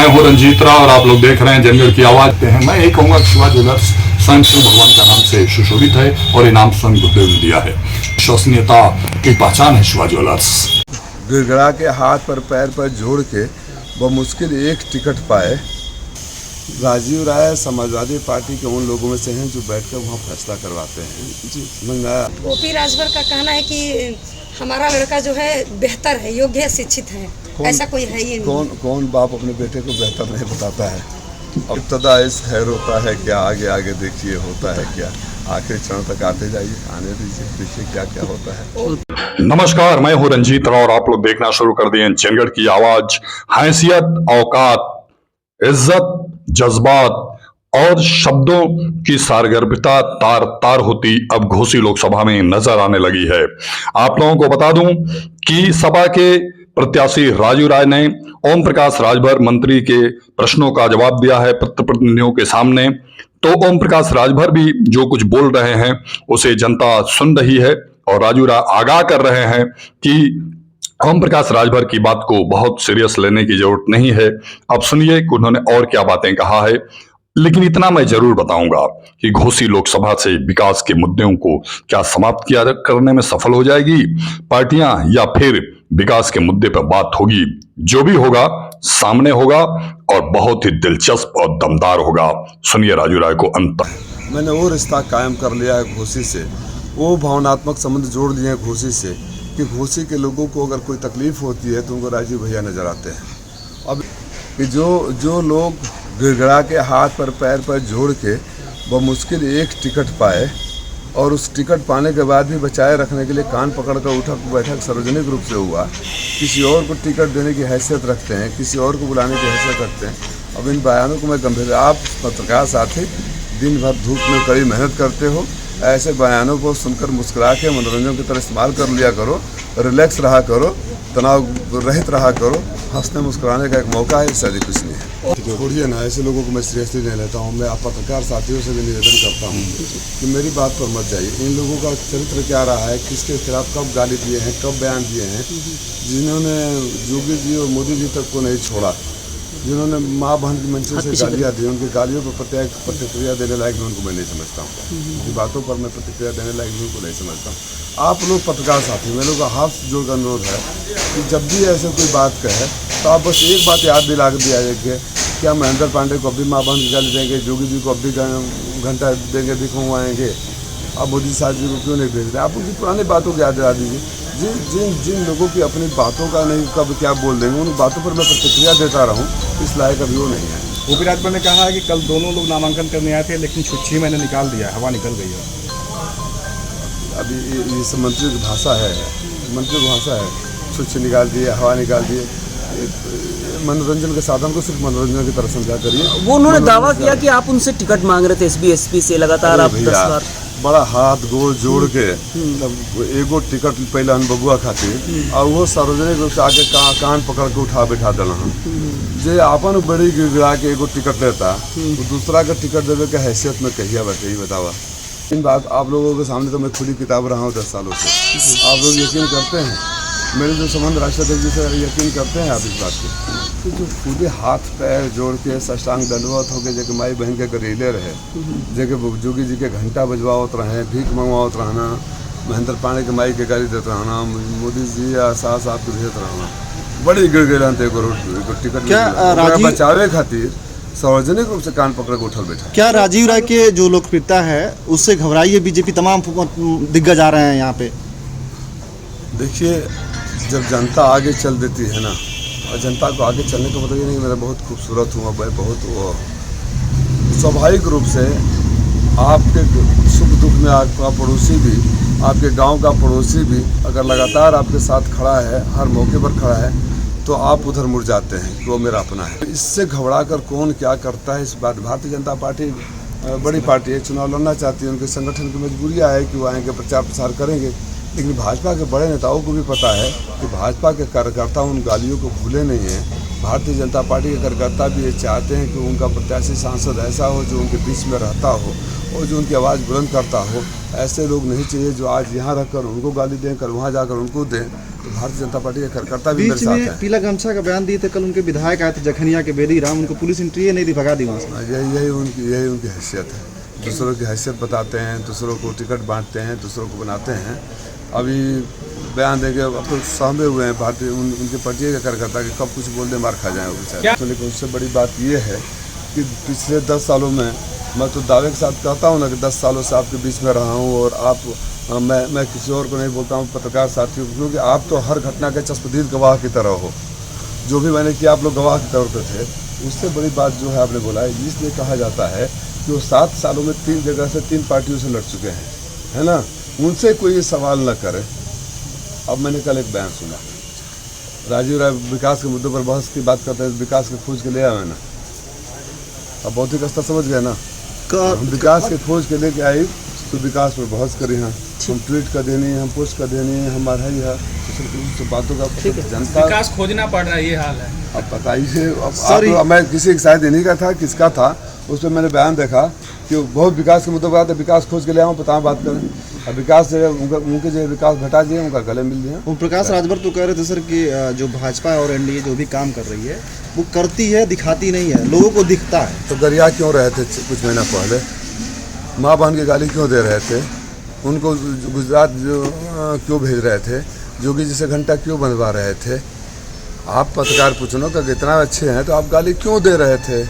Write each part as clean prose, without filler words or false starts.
मैं हूं रंजीत राव और आप लोग देख रहे हैं जनगढ़ की आवाज पे हैं। मैं यही कहूंगा कि शिवा ज्वेलर्स स्वयं शिव भगवान का नाम से सुशोभित है और इनाम स्वयं गुरुदेव ने दिया है। विश्वसनीयता की पहचान है शिवा ज्वेलर्स। गिड़गिड़ा के हाथ पर पैर पर जोड़ के बमुश्किल एक टिकट पाए। राजीव राय समाजवादी पार्टी के उन लोगों में से हैं जो बैठकर वहाँ फैसला करवाते हैं। ओपी राजभर का कहना है कि हमारा लड़का जो है बेहतर है, योग्य है, शिक्षित है। ऐसा कोई है ही नहीं। कौन बाप अपने बेटे को बेहतर नहीं बताता है। अब इब्तदा इस खैर होता है क्या, आगे आगे देखिए होता है क्या। आखिरी क्षण तक आते जाइए, आने दीजिए, देखिए क्या क्या होता है। नमस्कार, मैं हूं रंजीत राव और आप लोग देखना शुरू कर दिए जनगढ़ की आवाज। हैसियत, औकात, इज्जत, जज्बात और शब्दों की सारगर्भिता तार तार होती अब घोसी लोकसभा में नजर आने लगी है। आप लोगों को बता दूं कि सपा के प्रत्याशी राजीव राय ने ओम प्रकाश राजभर मंत्री के प्रश्नों का जवाब दिया है प्रतिनिधियों के सामने। तो ओम प्रकाश राजभर भी जो कुछ बोल रहे हैं उसे जनता सुन रही है और राजीव राय आगाह कर रहे हैं कि ओम प्रकाश राजभर की बात को बहुत सीरियस लेने की जरूरत नहीं है। अब सुनिए कि उन्होंने और क्या बातें कहा है। लेकिन इतना मैं जरूर बताऊंगा कि घोसी लोकसभा से विकास के मुद्दों को क्या समाप्त किया करने में सफल हो जाएगी पार्टियां, या फिर विकास के मुद्दे पर बात होगी। जो भी होगा सामने होगा और बहुत ही दिलचस्प और दमदार होगा। सुनिए राजीव राय को अंत तक। मैंने वो रिश्ता कायम कर लिया है घोसी से, वो भावनात्मक संबंध जोड़ दिए हैं घोसी से कि घोसी के लोगों को अगर कोई तकलीफ होती है तो उनको राजीव भैया नजर आते हैं। अब कि जो लोग गिड़गिड़ा के हाथ पर पैर पर जोड़ के बमुश्किल एक टिकट पाए और उस टिकट पाने के बाद भी बचाए रखने के लिए कान पकड़कर उठक बैठक सार्वजनिक रूप से हुआ, किसी और को टिकट देने की हैसियत रखते हैं, किसी और को बुलाने की हैसियत रखते हैं। अब इन बयानों को मैं गंभीर, आप पत्रकार साथी दिन भर धूप में कड़ी मेहनत करते हो, ऐसे बयानों को सुनकर मुस्कुरा के मनोरंजन की तरह इस्तेमाल कर लिया करो, रिलैक्स रहा करो, तनाव रहित रहा करो। हंसने मुस्कुराने का एक मौका है, इससे अधिक कुछ नहीं है। छोड़िए ना, ऐसे लोगों को मैं सीरियसली नहीं लेता हूँ। मैं आप पत्रकार साथियों से भी निवेदन करता हूँ कि मेरी बात पर मत जाइए। इन लोगों का चरित्र क्या रहा है, किसके खिलाफ कब गाली दिए हैं, कब बयान दिए हैं, जिन्होंने योगी जी और मोदी जी तक को नहीं छोड़ा, जिन्होंने माँ बहन की मंचों से गालियाँ दी, उनकी गालियों पर प्रतिक्रिया देने लायक मैं उनको मैं नहीं समझता हूँ। उनकी बातों पर मैं प्रतिक्रिया देने लायक भी उनको नहीं समझता हूँ। आप लोग पत्रकार साथी, मेरे लोग का हाथ जोड़कर अनुरोध है कि जब भी ऐसे कोई बात कहे तो आप बस एक बात याद दिला के दिया जाए, क्या महेंद्र पांडे को अब भी माँ बहन की गाली देंगे, योगी जी को अब भी घंटा देंगे, दिखवाएंगे, अब मोदी साहब जी को क्यों नहीं भेज रहे? आप उनकी पुरानी बातों को याद दिला दीजिए। जिन लोगों की अपनी बातों का नहीं कब क्या बोल देंगे, उन बातों पर मैं प्रतिक्रिया देता रहूं, इस लायक अभी वो नहीं है। ओपी राजभर ने कहा है कि कल दोनों लोग नामांकन करने आए थे लेकिन 6 महीने निकाल दिया, हवा निकल गई है। अभी ये सब मंत्री की भाषा है, मंत्री की भाषा है। छुच्छे निकाल दिए, हवा निकाल दिए। मनोरंजन के साधन को सिर्फ मनोरंजन की तरह समझा करिए। वो उन्होंने दावा किया कि आप उनसे टिकट मांग रहे थे एसबी से लगातार। आप 10 बार बड़ा हाथ गोल जोड़ के एगो टिकट पहले अनबगुआ खातिर और वो सार्वजनिक रूप से आके कान पकड़ के उठा बैठा देना जे आपन बड़ी गिड़गिड़ा के एगो टिकट लेता तो दूसरा का टिकट देवे के हैसियत में कहिया बताइए, बतावा। इन बात आप लोगों के सामने तो मैं खुली किताब रहा हूँ 10 सालों से। आप लोग यकीन करते हैं, मेरे जो संबंध राष्ट्रपति जी से यकीन करते हैं आप इस बात को, जो खुदे हाथ पैर जोड़ के साष्टांग दंडवत होकर जगह माई बहन के करीले रहे, जगह जोगी जी के घंटा बजवावत रहे, भीख मंगवावत रहना, महेंद्र पांडे के माई के गाली देते रहना, मोदी जी या सास आपको भेजते रहना, बड़ी गिड़गिड़ा टिकट बचावे खातिर सार्वजनिक रूप से कान पकड़ के उठल बैठा। क्या राजीव राय के जो लोकप्रियता है उससे घबराई है बीजेपी? तमाम दिग्गज आ रहे हैं यहाँ पे। देखिए, जब जनता आगे चल देती है ना, और जनता को आगे चलने का मतलब ये नहीं मेरा बहुत खूबसूरत हूँ, मैं बहुत वो स्वाभाविक रूप से आपके सुख दुख में आपका पड़ोसी भी, आपके गांव का पड़ोसी भी अगर लगातार आपके साथ खड़ा है, हर मौके पर खड़ा है, तो आप उधर मुड़ जाते हैं कि वो मेरा अपना है। इससे घबरा कर कौन क्या करता है इस बात। भारतीय जनता पार्टी बड़ी पार्टी है, चुनाव लड़ना चाहती है, उनके संगठन की मजबूरियाँ है कि वो आएंगे, प्रचार प्रसार करेंगे। लेकिन भाजपा के बड़े नेताओं को भी पता है कि भाजपा के कार्यकर्ता उन गालियों को भूले नहीं हैं भारतीय जनता पार्टी के कार्यकर्ता भी ये चाहते हैं कि उनका प्रत्याशी सांसद ऐसा हो जो उनके बीच में रहता हो और जो उनकी आवाज़ बुलंद करता हो। ऐसे लोग नहीं चाहिए जो आज यहाँ रखकर उनको गाली दें, कल वहाँ जाकर उनको दें। तो भारतीय जनता पार्टी के कार्यकर्ता भी मेरे बीच साथ में हैं। पीला गमछा का बयान दिए थे, कल उनके विधायक आए थे जखनिया के बेदी राम, उनको पुलिस एंट्री नहीं दी, भगा दी वहाँ से। यही उनकी हैसियत है। दूसरों की हैसियत बताते हैं, दूसरों को टिकट बांटते हैं, दूसरों को बनाते हैं। अभी बयान देंगे, अब तो सहमे हुए हैं भारतीय उनके पार्टी के कार्यकर्ता कि कब कुछ बोल दे मार खा जाए वो। तो लेकिन उससे बड़ी बात ये है कि पिछले 10 सालों में मैं तो दावे के साथ कहता हूँ ना कि 10 सालों से आपके बीच में रहा हूँ और मैं किसी और को नहीं बोलता हूँ, पत्रकार साथियों, क्योंकि आप तो हर घटना के चश्मदीद गवाह की तरह हो। जो भी मैंने किया आप लोग गवाह के तौर पर थे। उससे बड़ी बात जो है आपने बोला है, इसलिए कहा जाता है कि वो 7 सालों में 3 जगह से 3 पार्टियों से लड़ चुके हैं, है ना। उनसे कोई सवाल न करे। अब मैंने कल एक बयान सुना, राजीव राय विकास के मुद्दों पर बहस की बात करते हैं, विकास के खोज के ले आए ना। अब भौतिक स्तर समझ गए ना, हम विकास के खोज के लेके आई तो विकास पर बहस करी हैं, हम ट्वीट कर देनी है, हम पोस्ट कर देनी है, हमारा ही है तो बातों का जनता विकास खोजना पड़ रहा है, ये हाल है। अब बताइए, अब मैं किसी की शायद इन्हीं का था, किसका था, उस पर मैंने बयान देखा कि बहुत विकास के मुद्दों पर विकास खोज के ले आऊँ, बताओ बात करें। अब विकास उनके जो विकास घटा दिए, उनका गले मिल दिया। ओम प्रकाश राजभर तो कह रहे थे सर कि जो भाजपा और एनडीए जो भी काम कर रही है वो करती है, दिखाती नहीं है, लोगों को दिखता है। तो गरिया क्यों रहे थे कुछ महीना पहले, माँ बहन की गाली क्यों दे रहे थे, उनको गुजरात क्यों भेज रहे थे, जोगी जी से घंटा क्यों बनवा रहे थे। आप पत्रकार पूछनो कि इतना अच्छे हैं तो आप गाली क्यों दे रहे थे,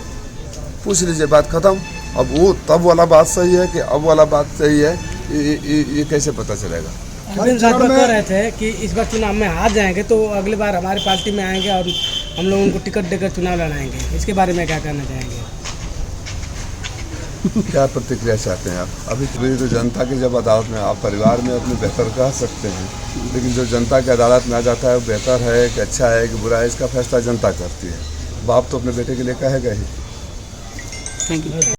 पूछ लीजिए, बात खत्म। अब वो तब वाला बात सही है कि अब वाला बात सही है, ये कैसे पता चलेगा। अरविंद राजभर कह रहे थे कि इस बार चुनाव में हार जाएंगे तो अगली बार हमारी पार्टी में आएंगे और हम लोग उनको टिकट देकर चुनाव लड़ाएंगे। इसके बारे में क्या कहना चाहेंगे? क्या प्रतिक्रिया चाहते हैं आप? अभी तो जनता की जब अदालत में आप परिवार में अपने बेहतर कह सकते हैं, लेकिन जो जनता की अदालत में आ जाता है वो बेहतर है कि अच्छा है कि बुरा है, इसका फैसला जनता करती है। बाप तो अपने बेटे के लिए कहेगा ही। Thank you.